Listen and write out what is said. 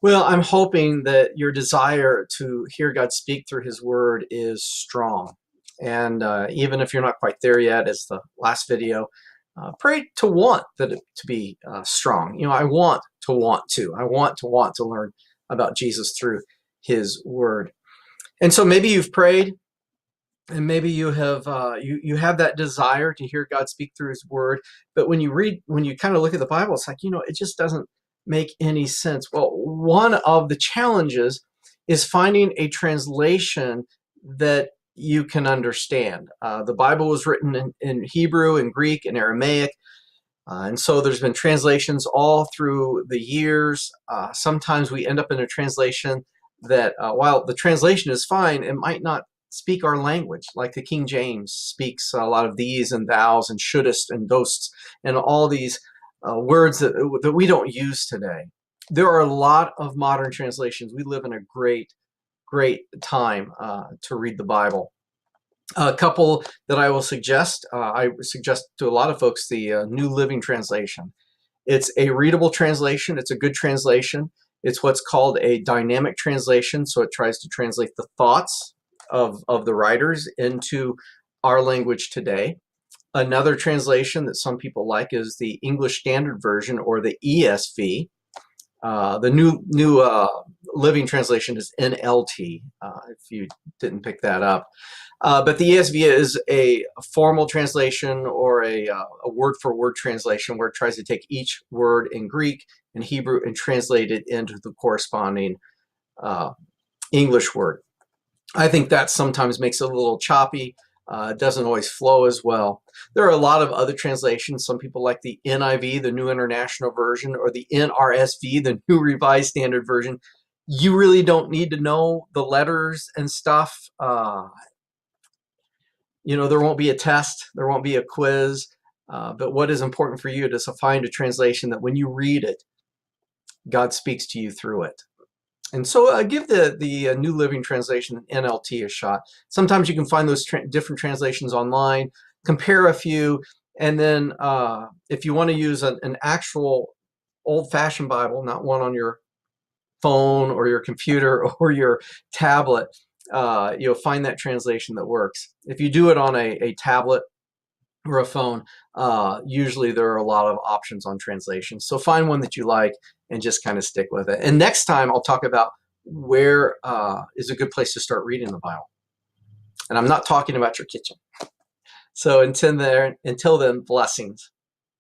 Well, I'm hoping that your desire to hear God speak through His Word is strong. And even if you're not quite there yet, as the last video, pray to want that it to be strong. I want to want to. I want to learn about Jesus through His Word. And so maybe you've prayed, and maybe you have you have that desire to hear God speak through His Word, but when you kind of look at the Bible, it's like it just doesn't make any sense. Well, one of the challenges is finding a translation that you can understand. The Bible was written in Hebrew and Greek and Aramaic, and so there's been translations all through the years. Sometimes we end up in a translation that, while the translation is fine, it might not speak our language. Like the King James speaks a lot of these and thous and shouldest and dosts and all these words that we don't use today. There are a lot of modern translations. We live in a great time to read the Bible. A couple that I will suggest, I suggest to a lot of folks the New Living Translation. It's a readable translation. It's a good translation. It's what's called a dynamic translation, so it tries to translate the thoughts of the writers into our language today. Another translation that some people like is the English Standard Version, or the ESV. The new Living Translation is NLT, if you didn't pick that up. But the ESV is a formal translation, or a word-for-word translation, where it tries to take each word in Greek and Hebrew and translate it into the corresponding English word. I think that sometimes makes it a little choppy. It doesn't always flow as well. There are a lot of other translations. Some people like the NIV, the New International Version, or the NRSV, the New Revised Standard Version. You really don't need to know the letters and stuff. There won't be a test, there won't be a quiz, but what is important for you is to find a translation that when you read it, God speaks to you through it. And so give the New Living Translation, NLT, a shot. Sometimes you can find those different translations online, compare a few, and then if you want to use an actual old-fashioned Bible, not one on your phone or your computer or your tablet, you'll find that translation that works. If you do it on a tablet or a phone, usually there are a lot of options on translation. So find one that you like and just kind of stick with it. And next time I'll talk about where is a good place to start reading the Bible. And I'm not talking about your kitchen. So until then, blessings.